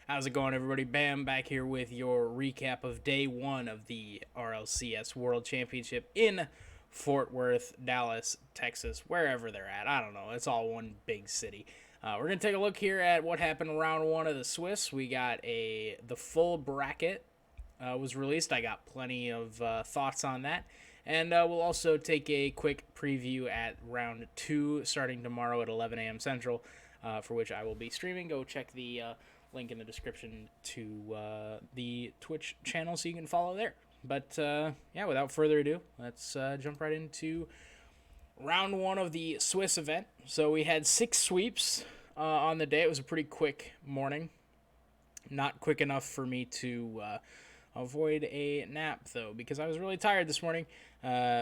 How's it going, everybody? Bam, back here with your recap of day one of the RLCS World Championship in Fort Worth, Dallas, Texas, wherever they're at. I don't know. It's all one big city. We're going to take a look here at what happened round one of the Swiss. We got the full bracket was released. I got plenty of thoughts on that. And we'll also take a quick preview at round two starting tomorrow at 11 a.m. Central, for which I will be streaming. Go check the link in the description to the Twitch channel so you can follow there. But yeah, without further ado, let's jump right into round one of the Swiss event. So we had 6 sweeps on the day. It was a pretty quick morning. Not quick enough for me to avoid a nap, though, because I was really tired this morning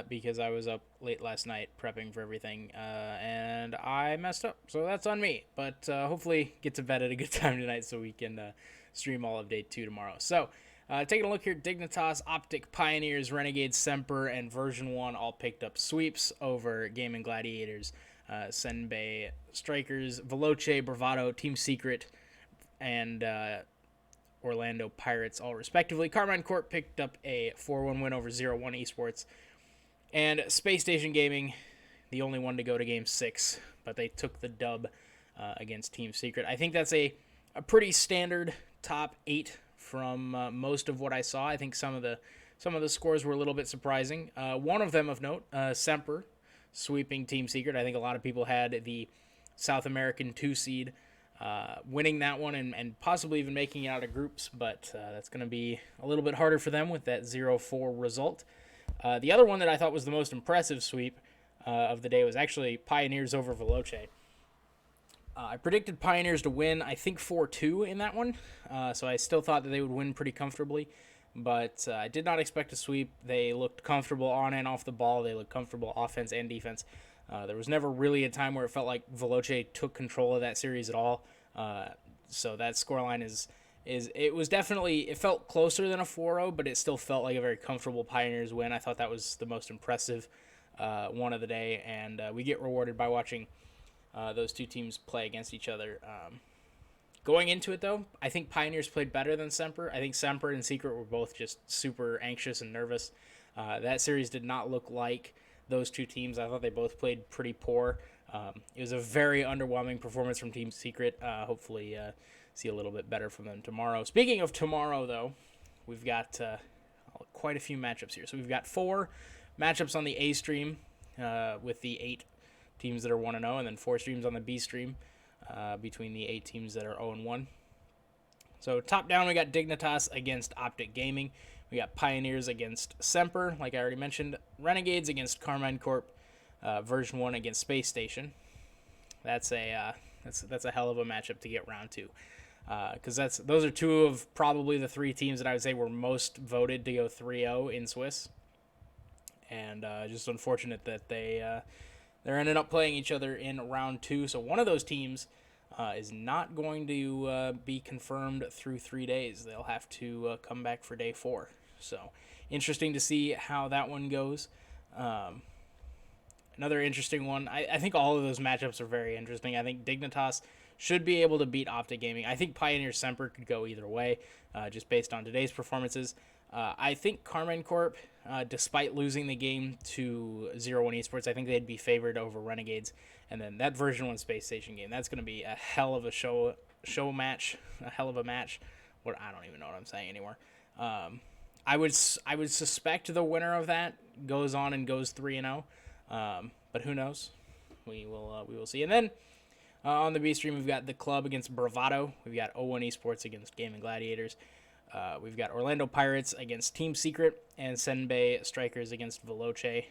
because I was up late last night prepping for everything, and I messed up. So that's on me. But hopefully get to bed at a good time tonight so we can stream all of day 2 tomorrow. So taking a look here, Dignitas, Optic, Pioneers, Renegades, Semper, and Version 1 all picked up sweeps over Gaming Gladiators, Senbei, Strikers, Veloce, Bravado, Team Secret, and Orlando Pirates, all respectively. Carmine Corp picked up a 4-1 win over 0-1 Esports. And Space Station Gaming, the only one to go to Game 6, but they took the dub against Team Secret. I think that's a pretty standard top 8 from most of what I saw. I think some of the scores were a little bit surprising. One of them of note, Semper, sweeping Team Secret. I think a lot of people had the South American 2 seed winning that one and possibly even making it out of groups, but that's going to be a little bit harder for them with that 0-4 result. The other one that I thought was the most impressive sweep of the day was actually Pioneers over Veloce. I predicted Pioneers to win, I think 4-2 in that one, so I still thought that they would win pretty comfortably, but I did not expect a sweep. They looked comfortable on and off the ball. They looked comfortable offense and defense. There was never really a time where it felt like Veloce took control of that series at all. So that scoreline it felt closer than a 4-0, but it still felt like a very comfortable Pioneers win. I thought that was the most impressive one of the day, and we get rewarded by watching those two teams play against each other. Going into it, though, I think Pioneers played better than Semper. I think Semper and Secret were both just super anxious and nervous. That series did not look like those two teams. I thought they both played pretty poor. It was a very underwhelming performance from Team Secret. Hopefully see a little bit better from them tomorrow. Speaking of tomorrow, though, we've got quite a few matchups here. So we've got 4 matchups on the A stream with the 8 teams that are 1-0, and then 4 streams on the B stream between the 8 teams that are 0-1. So top down, we got Dignitas against Optic Gaming. We got Pioneers against Semper, like I already mentioned. Renegades against Carmine Corp. Version 1 against Space Station. That's a hell of a matchup to get round 2. Because those are 2 of probably the 3 teams that I would say were most voted to go 3-0 in Swiss. And just unfortunate that they're ended up playing each other in round 2. So one of those teams is not going to be confirmed through 3 days. They'll have to come back for day 4. So interesting to see how that one goes. Another interesting one. I think all of those matchups are very interesting. I think Dignitas should be able to beat Optic Gaming. I think Pioneer Semper could go either way, just based on today's performances. I think Carmine Corp, despite losing the game to 0-1 Esports, I think they'd be favored over Renegades. And then that Version 1 Space Station game, that's going to be a hell of a show match, a hell of a match. I don't even know what I'm saying anymore. I would suspect the winner of that goes on and goes 3-0. But who knows? We will see. And then on the B stream, we've got the Club against Bravado. We've got 0-1 Esports against Gaming Gladiators. We've got Orlando Pirates against Team Secret and Senbei Strikers against Veloce.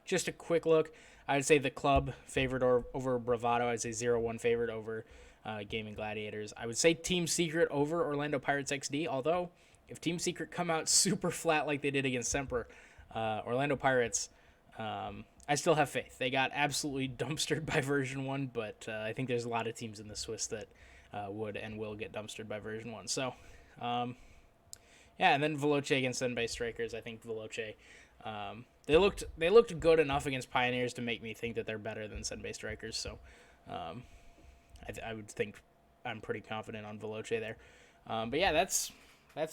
Just a quick look. I would say the Club favored over Bravado. I'd say 0-1 favored over Gaming Gladiators. I would say Team Secret over Orlando Pirates XD, although if Team Secret come out super flat like they did against Semper, Orlando Pirates, I still have faith. They got absolutely dumpstered by Version 1, but I think there's a lot of teams in the Swiss that would and will get dumpstered by Version 1. So, yeah, and then Veloce against Senbei Strikers. I think Veloce, they looked good enough against Pioneers to make me think that they're better than Senbei Strikers. So, I would think I'm pretty confident on Veloce there. But yeah, that's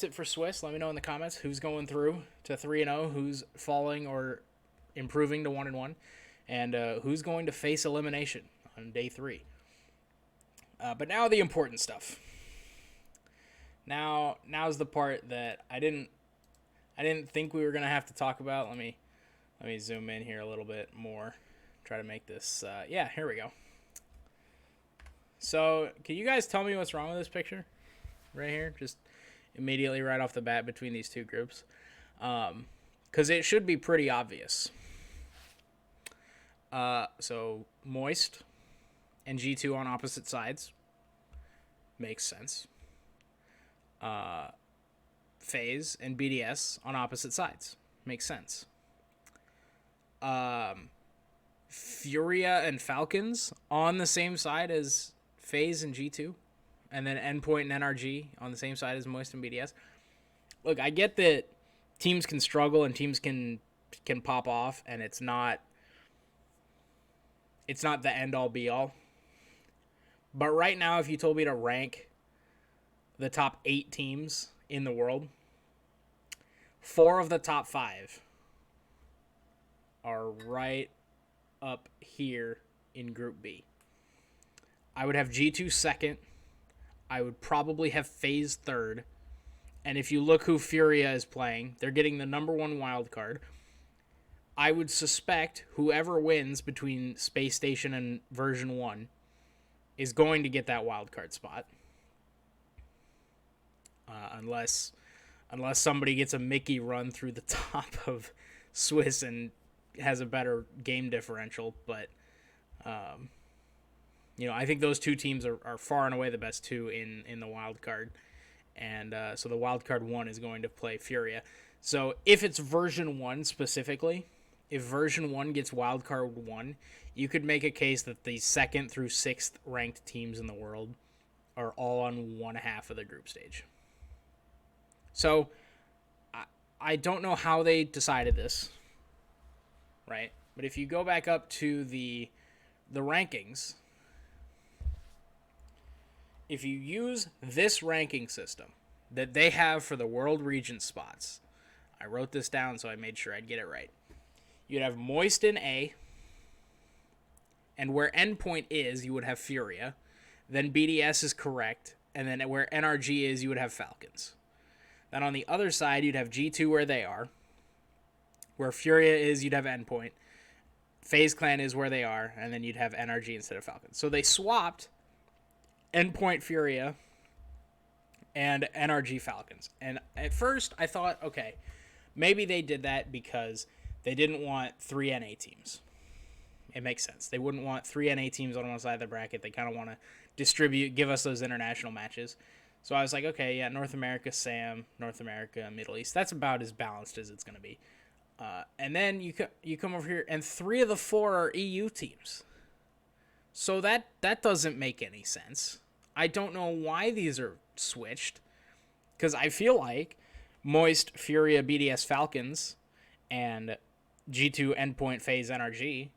it for Swiss. Let me know in the comments who's going through to 3-0, who's falling or improving to 1-1, and who's going to face elimination on day 3. But now the important stuff. Now's the part that I didn't think we were gonna have to talk about. Let me zoom in here a little bit more. Try to make this. Yeah, here we go. So, can you guys tell me what's wrong with this picture? Right here, just immediately right off the bat between these two groups, because it should be pretty obvious. So Moist and G2 on opposite sides makes sense. FaZe and BDS on opposite sides makes sense. Furia and Falcons on the same side as FaZe and G2, and then Endpoint and NRG on the same side as Moist and BDS. Look, I get that teams can struggle and teams can pop off, and it's not the end all be all. But right now, if you told me to rank the top 8 teams in the world, 4 of the top 5 are right up here in Group B. I would have G2 second. I would probably have FaZe third. And if you look who Furia is playing, they're getting the number 1 wild card. I would suspect whoever wins between Space Station and version 1 is going to get that wild card spot. Unless somebody gets a Mickey run through the top of Swiss and has a better game differential. But, I think those two teams are far and away the best two in the wild card. And so the wild card 1 is going to play Furia. So if it's version 1 specifically, if version 1 gets wild card 1, you could make a case that the 2nd through 6th ranked teams in the world are all on one half of the group stage. So I don't know how they decided this, right? But if you go back up to the rankings, if you use this ranking system that they have for the world region spots, I wrote this down so I made sure I'd get it right. You'd have Moist in A, and where Endpoint is, you would have Furia. Then BDS is correct, and then where NRG is, you would have Falcons. Then on the other side, you'd have G2 where they are. Where Furia is, you'd have Endpoint. FaZe Clan is where they are, and then you'd have NRG instead of Falcons. So they swapped Endpoint Furia and NRG Falcons. And at first, I thought, okay, maybe they did that because they didn't want 3 NA teams. It makes sense. They wouldn't want 3 NA teams on one side of the bracket. They kind of want to distribute, give us those international matches. So I was like, okay, yeah, North America, SAM, North America, Middle East. That's about as balanced as it's going to be. And then you come over here, and 3 of the 4 are EU teams. So that doesn't make any sense. I don't know why these are switched, because I feel like Moist, Furia, BDS, Falcons, and G2, Endpoint, FaZe, NRG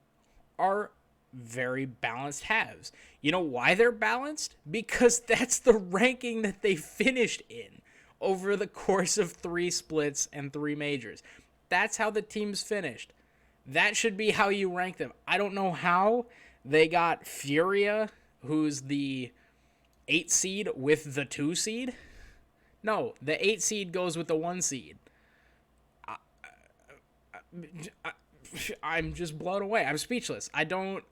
are very balanced halves. You know why they're balanced? Because that's the ranking that they finished in over the course of 3 splits and 3 majors. That's how the teams finished. That should be how you rank them. I don't know how they got Furia, who's the 8 seed, with the 2 seed. No, the 8 seed goes with the 1 seed. I'm just blown away. I'm speechless. I don't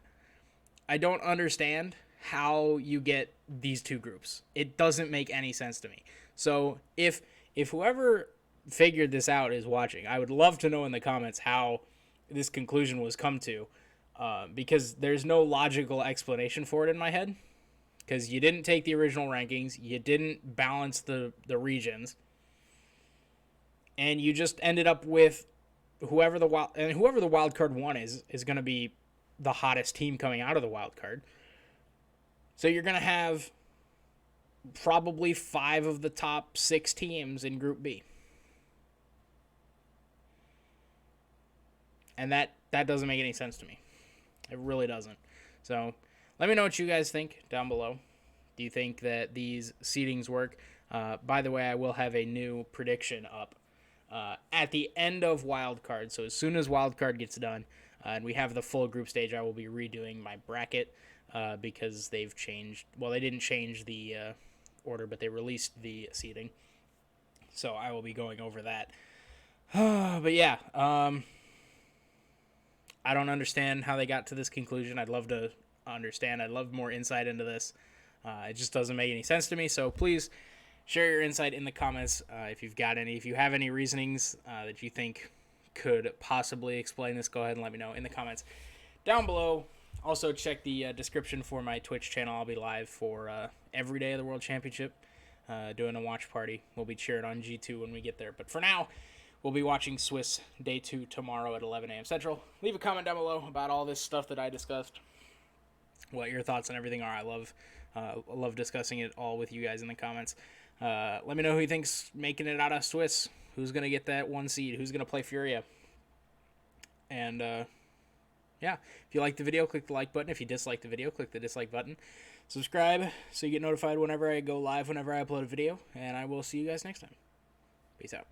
understand how you get these 2 groups. It doesn't make any sense to me. So if whoever figured this out is watching, I would love to know in the comments how this conclusion was come to, because there's no logical explanation for it in my head. Because you didn't take the original rankings, you didn't balance the regions, and you just ended up with whoever the wild card 1 is going to be the hottest team coming out of the wild card. So you're going to have probably 5 of the top 6 teams in Group B. And that doesn't make any sense to me. It really doesn't. So let me know what you guys think down below. Do you think that these seedings work? By the way, I will have a new prediction up at the end of Wildcard. So as soon as Wildcard gets done and we have the full group stage, I will be redoing my bracket because they've changed. Well, they didn't change the order, but they released the seeding. So I will be going over that. But yeah, I don't understand how they got to this conclusion. I'd love to understand. I'd love more insight into this. It just doesn't make any sense to me. So please share your insight in the comments if you've got any. If you have any reasonings that you think could possibly explain this, go ahead and let me know in the comments down below. Also, check the description for my Twitch channel. I'll be live for every day of the World Championship, doing a watch party. We'll be cheering on G2 when we get there. But for now, we'll be watching Swiss Day 2 tomorrow at 11 a.m. Central. Leave a comment down below about all this stuff that I discussed, what your thoughts on everything are. I love discussing it all with you guys in the comments. Let me know who you think's making it out of Swiss. Who's going to get that 1 seed? Who's going to play Furia? And, yeah, if you like the video, click the like button. If you dislike the video, click the dislike button. Subscribe so you get notified whenever I go live, whenever I upload a video. And I will see you guys next time. Peace out.